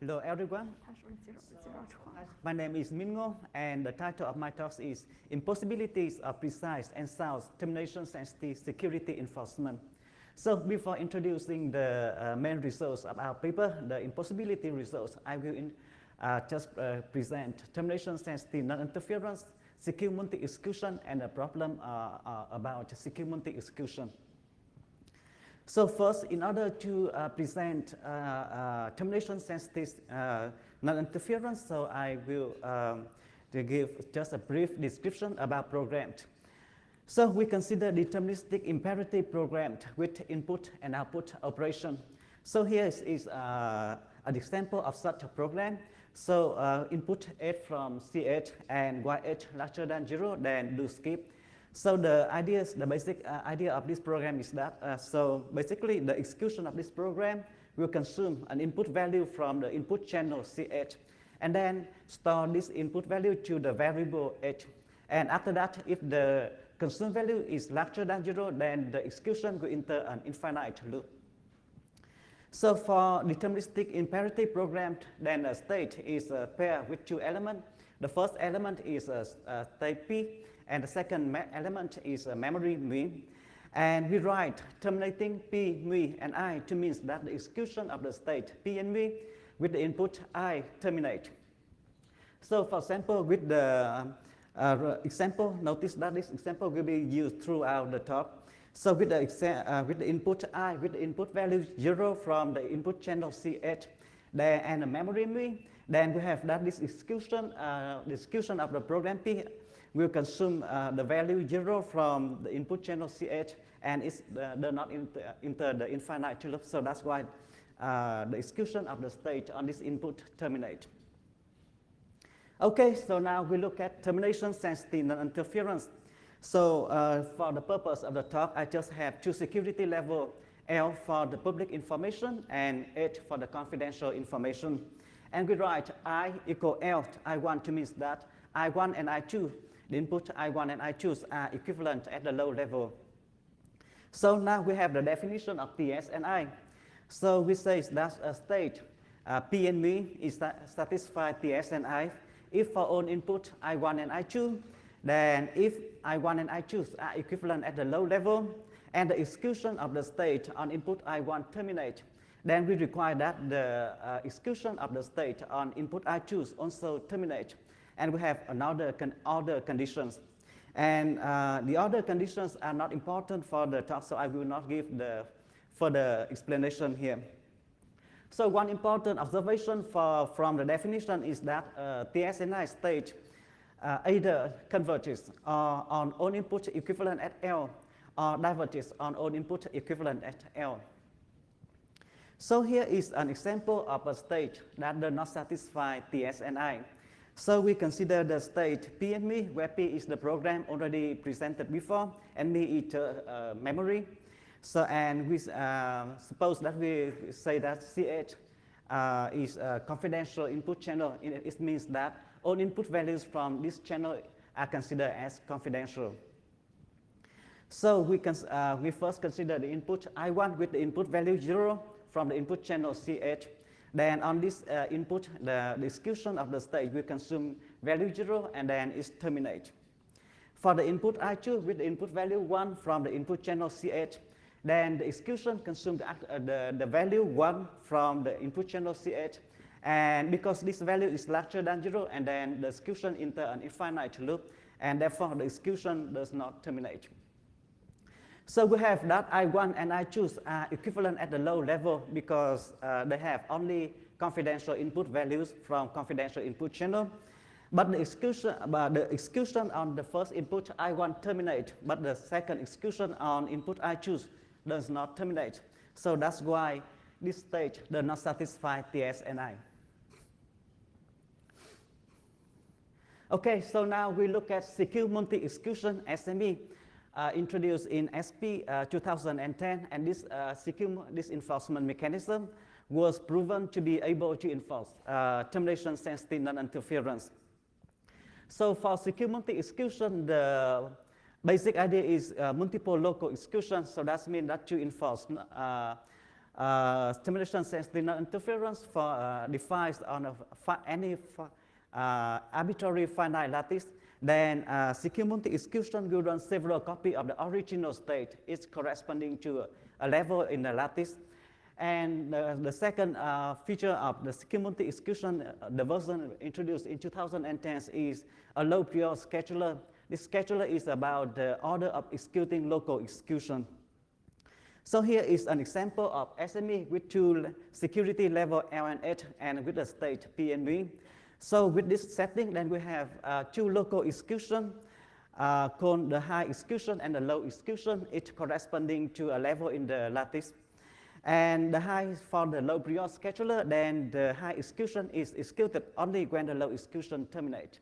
Hello everyone. My name is Mingo, and the title of my talk is Impossibilities of Precise and Sound Termination Sensitive Security Enforcement. So before introducing the main results of our paper, the impossibility results, I will just present termination sensitive non-interference, secure multi-execution, and a problem about secure multi-execution. So first, in order to present termination sensitive non-interference, so I will to give just a brief description about programmed. So we consider deterministic imperative programmed with input and output operation. So here is an example of such a program. So input 8 from C8 and Y8 larger than 0, then do skip. So the basic idea of this program is that, so basically the execution of this program will consume an input value from the input channel C8 and then store this input value to the variable H. And after that, if the consumed value is larger than 0, then the execution will enter an infinite loop. So for deterministic imperative programmed, then a state is a pair with two elements. The first element is a state P, and the second element is a memory me. And we write terminating P, me, and I to mean that the execution of the state P and me with the input I terminate. So for example, with the example, notice that this example will be used throughout the talk. So with the input I, with the input value 0 from the input channel C8, there and the memory me, then we have that this execution, the execution of the program P will consume the value 0 from the input channel C8, and it's does not enter the infinite loop. So that's why the execution of the state on this input terminate. Okay, so now we look at termination sensitive non-interference. So for the purpose of the talk, I just have two security level, L for the public information and H for the confidential information. And we write I equal L, I1 to mean that I1 and I2, the input I1 and I2 are equivalent at the low level. So now we have the definition of TS and I. So we say that a state P and me is satisfy TS and I if for all input I1 and I2, then if I1 and I2 are equivalent at the low level and the execution of the state on input I1 terminate, then we require that the execution of the state on input I2 also terminate. And we have another other conditions. And the other conditions are not important for the talk, so I will not give the further explanation here. So one important observation from the definition is that TSNI state either converges on all input equivalent at L or diverges on all input equivalent at L. So here is an example of a state that does not satisfy TSNI. So we consider the state P and me, where P is the program already presented before, and me is memory. So and we suppose that we say that C8 is a confidential input channel. It means that all input values from this channel are considered as confidential. So we first consider the input I1 with the input value 0 from the input channel C8. Then on this input, the execution of the state will consume value 0 and then it's terminate. For the input I2 with the input value 1 from the input channel C8, then the execution consumes the value 1 from the input channel C8. And because this value is larger than 0, and then the execution enter an infinite loop, and therefore the execution does not terminate. So we have that I1 and I2 are equivalent at the low level because they have only confidential input values from confidential input channel. But the execution on the first input I1 terminate, but the second execution on input I2 does not terminate. So that's why this state does not satisfy TS and I. Okay, so now we look at secure multi-execution SME introduced in SP 2010, and this enforcement mechanism was proven to be able to enforce termination sensitive non-interference. So for secure multi-execution, the basic idea is multiple local execution. So that means that to enforce termination sensitive non-interference for defined on any arbitrary finite lattice, then secure multi-execution will run several copies of the original state, each corresponding to a level in the lattice. And the second feature of the secure multi-execution, the version introduced in 2010 is a low prior scheduler. This scheduler is about the order of executing local execution. So here is an example of SME with two security level L and H and with the state P and V. So with this setting, then we have two local execution called the high execution and the low execution, each corresponding to a level in the lattice. And the high for the low prior scheduler, then the high execution is executed only when the low execution terminates.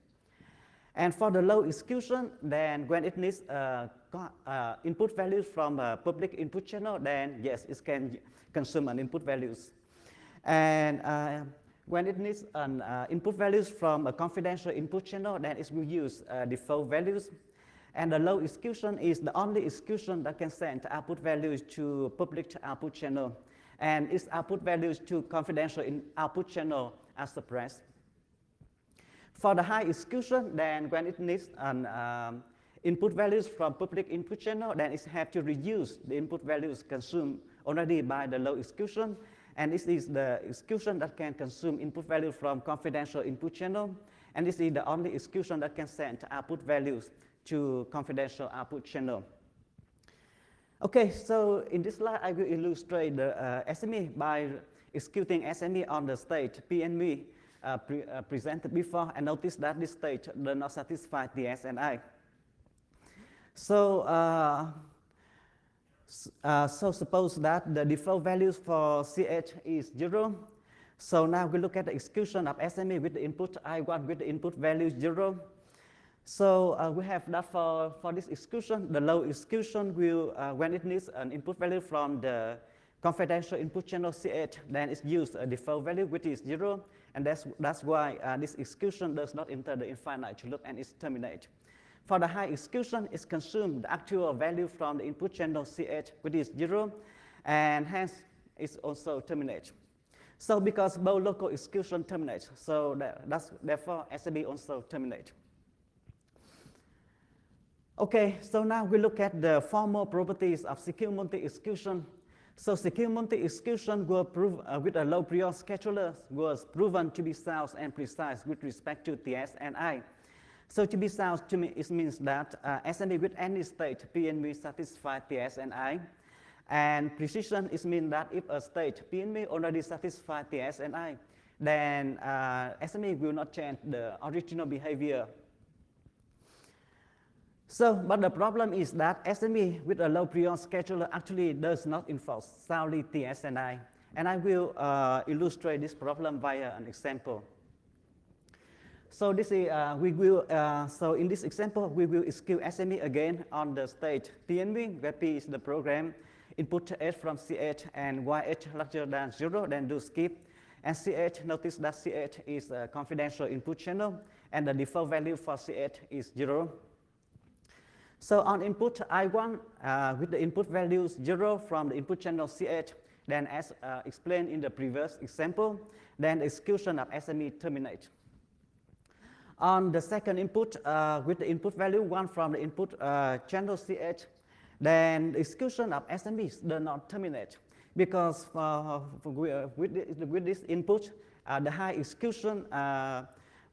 And for the low execution, then when it needs input values from a public input channel, then yes, it can consume an input values. And when it needs an input values from a confidential input channel, then it will use default values. And the low execution is the only execution that can send output values to public output channel. And its output values to confidential output channel are suppressed. For the high execution, then when it needs an input values from public input channel, then it has to reuse the input values consumed already by the low execution. And this is the execution that can consume input value from confidential input channel. And this is the only execution that can send output values to confidential output channel. Okay, so in this slide, I will illustrate the SME by executing SME on the state P and V presented before, and notice that this state does not satisfy the S and I. So, so suppose that the default values for CH is 0. So now we look at the execution of SME with the input I1 with the input value 0. So we have that for this execution. The low execution will, when it needs an input value from the confidential input channel CH, then it's used a default value which is 0. And that's why this execution does not enter the infinite loop and it's terminated. For the high execution, it's consumed the actual value from the input channel CH, which is 0, and hence it's also terminated. So because both local execution terminate, so therefore SME also terminate. Okay, so now we look at the formal properties of secure multi-execution. So secure multi-execution were proved with a low prior scheduler was proven to be sound and precise with respect to TS and I. So to be sound to me, it means that SME with any state P and V satisfy TS and I. And precision is mean that if a state P and V already satisfy TS and I, then SME will not change the original behavior. So, but the problem is that SME with a low prior scheduler actually does not enforce soundly TS and I. And I will illustrate this problem via an example. So this is, so in this example, we will execute SME again on the state P and V, where P is the program, input H from CH and YH larger than 0, then do skip. And CH, notice that CH is a confidential input channel, and the default value for CH is 0. So on input I1, with the input values 0 from the input channel CH, then as explained in the previous example, then the execution of SME terminates. On the second input, with the input value 1 from the input channel CH, then the execution of SME does not terminate, because with this input, the high execution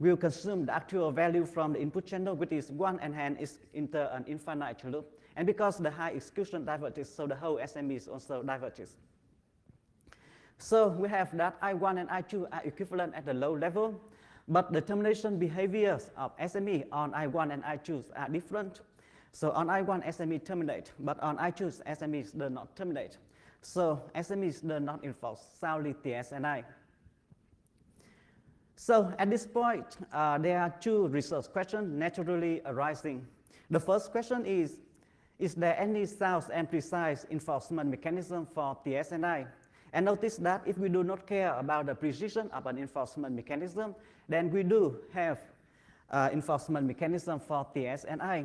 will consume the actual value from the input channel, which is 1, and hence is enter an infinite loop. And because the high execution diverges, so the whole SME is also diverges. So we have that I1 and I2 are equivalent at the low level, but the termination behaviors of SME on I1 and I2 are different. So on I1, SME terminate, but on I2, SME does not terminate. So SME does not enforce soundly TS and I. So at this point, there are two research questions naturally arising. The first question is there any sound and precise enforcement mechanism for TS and I? And notice that if we do not care about the precision of an enforcement mechanism, then we do have enforcement mechanism for TS and I.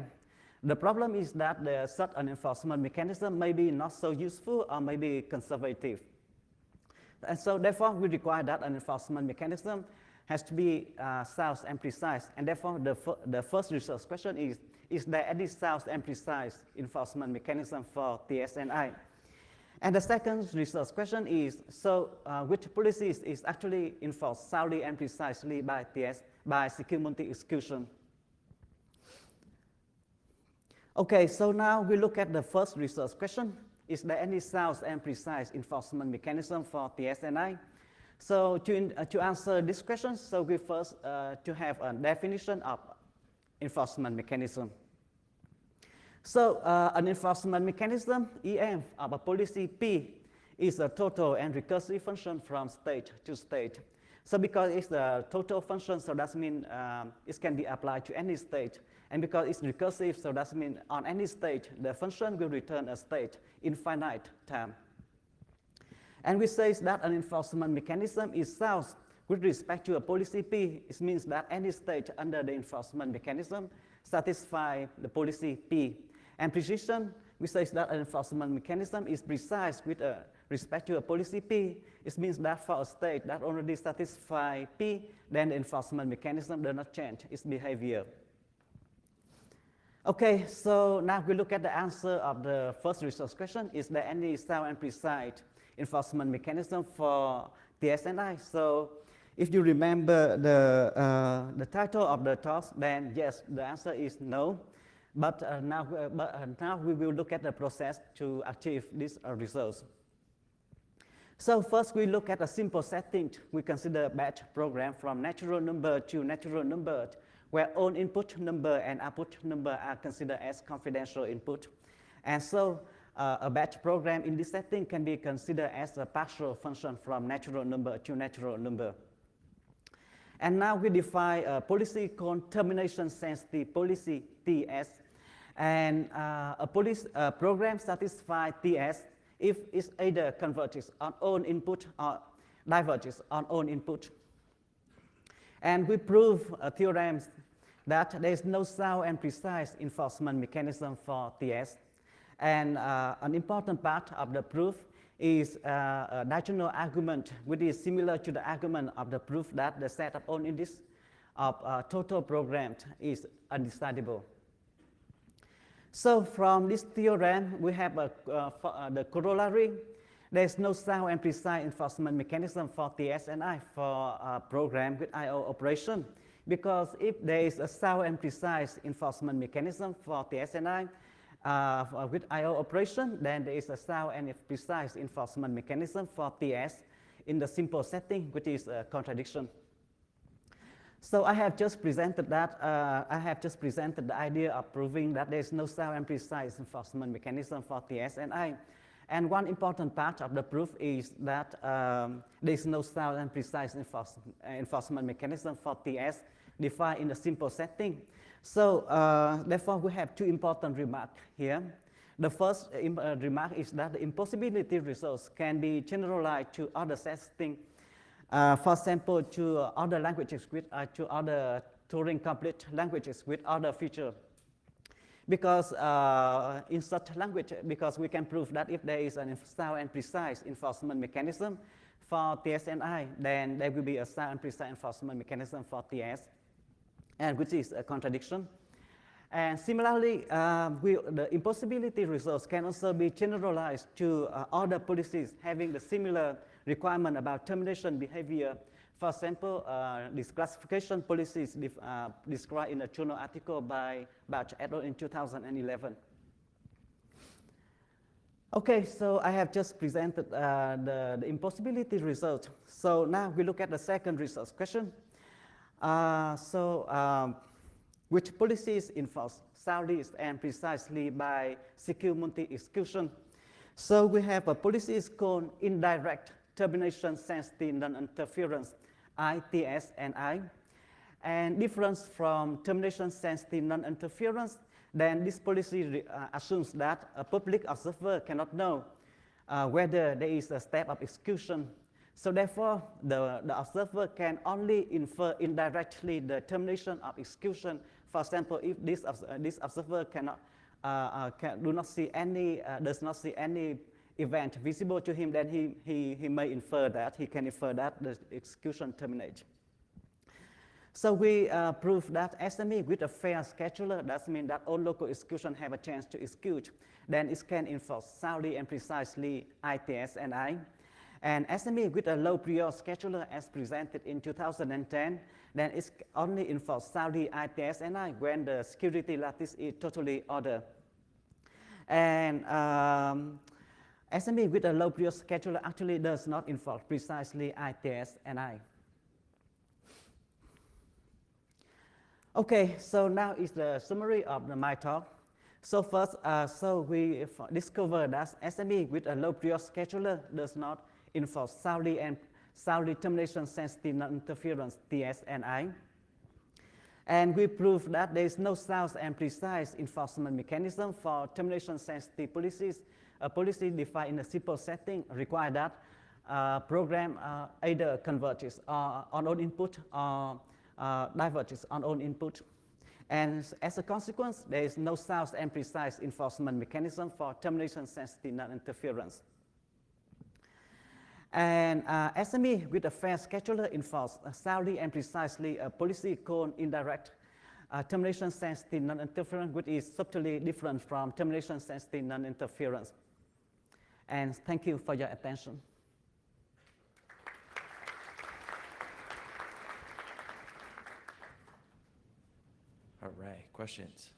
The problem is that such an enforcement mechanism may be not so useful or may be conservative. And so therefore, we require that an enforcement mechanism has to be sound and precise. And therefore, the first research question is there any sound and precise enforcement mechanism for TSNI? And the second research question is, so which policies is actually enforced soundly and precisely by secure multi-execution? Okay, so now we look at the first research question. Is there any sound and precise enforcement mechanism for TSNI? So to answer this question, so we first to have a definition of enforcement mechanism. So an enforcement mechanism, EM, of a policy P is a total and recursive function from state to state. So because it's the total function, so that means it can be applied to any state. And because it's recursive, so that means on any state, the function will return a state in finite time. And we say that an enforcement mechanism is sound with respect to a policy P. It means that any state under the enforcement mechanism satisfies the policy P. And precision, we say that an enforcement mechanism is precise with respect to a policy P. It means that for a state that already satisfies P, then the enforcement mechanism does not change its behavior. Okay, so now we look at the answer of the first research question. Is there any sound and precise enforcement mechanism for TSNI? So if you remember the title of the talk, then yes, the answer is no. But now we will look at the process to achieve these results. So first we look at a simple setting. We consider a batch program from natural number to natural number, where all input number and output number are considered as confidential input. And so a batch program in this setting can be considered as a partial function from natural number to natural number. And now we define a policy called termination sensitive policy, TS. And a program satisfies TS if it either converges on own input or diverges on own input. And we prove theorems that there is no sound and precise enforcement mechanism for TS. And an important part of the proof is a diagonal argument, which is similar to the argument of the proof that the set of own index of total program is undecidable. So from this theorem, we have the corollary. There is no sound and precise enforcement mechanism for TSNI for a program with I/O operation, because if there is a sound and precise enforcement mechanism for TSNI with I/O operation, then there is a sound and precise enforcement mechanism for TS in the simple setting, which is a contradiction. So I have just presented that. The idea of proving that there is no sound and precise enforcement mechanism for TSNI. And one important part of the proof is that there is no sound and precise enforcement mechanism for TS defined in a simple setting. So therefore, we have two important remarks here. The first remark is that the impossibility results can be generalized to other settings. For example, to other languages with to other Turing-complete languages with other features. Because in such language, because we can prove that if there is a sound and precise enforcement mechanism for TSNI, then there will be a sound and precise enforcement mechanism for TS, and which is a contradiction. And similarly, the impossibility results can also be generalized to other policies having the similar requirement about termination behavior. For example, these classification policies described in a journal article by Bach et al. In 2011. Okay, so I have just presented the impossibility result. So now we look at the second research question. Which policies enforce soundly and precisely by secure multi-execution? So we have a policy called indirect termination sensitive non-interference, ITSNI. And difference from termination sensitive non-interference, then this policy assumes that a public observer cannot know whether there is a step of execution. So therefore, the observer can only infer indirectly the termination of execution. For example, if this observer does not see any event visible to him, then he may infer that, he can infer that the execution terminates. So we prove that SME with a fair scheduler, that means that all local execution have a chance to execute, then it can enforce soundly and precisely ITS and I. And SME with a low prior scheduler as presented in 2010, then it's only enforce soundly ITS and I when the security lattice is totally ordered. And SME with a low prior scheduler actually does not enforce precisely ITS and I. Okay, so now is the summary of my talk. So first, so we discovered that SME with a low prior scheduler does not enforce soundly and soundly termination sensitive non-interference TSNI. And we proved that there is no sound and precise enforcement mechanism for termination sensitive policies. A policy defined in a simple setting requires that program either converges on own input or diverges on own input. And as a consequence, there is no sound and precise enforcement mechanism for termination sensitive non-interference. And SME with a fair scheduler enforce soundly and precisely a policy called indirect termination sensitive non-interference, which is subtly different from termination sensitive non-interference. And thank you for your attention. All right, questions?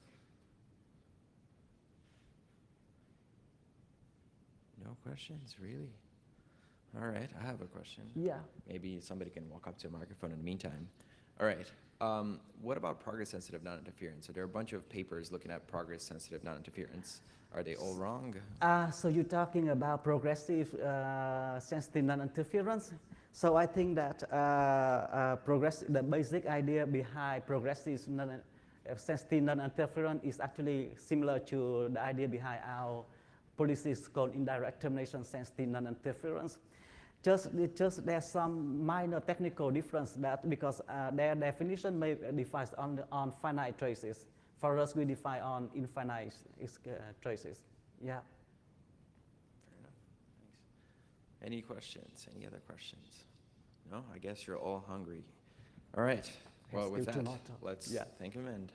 No questions, really? All right, I have a question. Yeah. Maybe somebody can walk up to a microphone in the meantime. All right, what about progress-sensitive non-interference? So there are a bunch of papers looking at progress-sensitive non-interference. Are they all wrong? So you're talking about progressive sensitive non-interference. So I think that the basic idea behind progressive sensitive non-interference is actually similar to the idea behind our policies called indirect termination sensitive non-interference. Just there's some minor technical difference that because their definition may define on finite traces. For us, we define on infinite traces. Yeah. Fair enough. Thanks. Any questions? Any other questions? No? I guess you're all hungry. All right. Well, with that, let's thank him and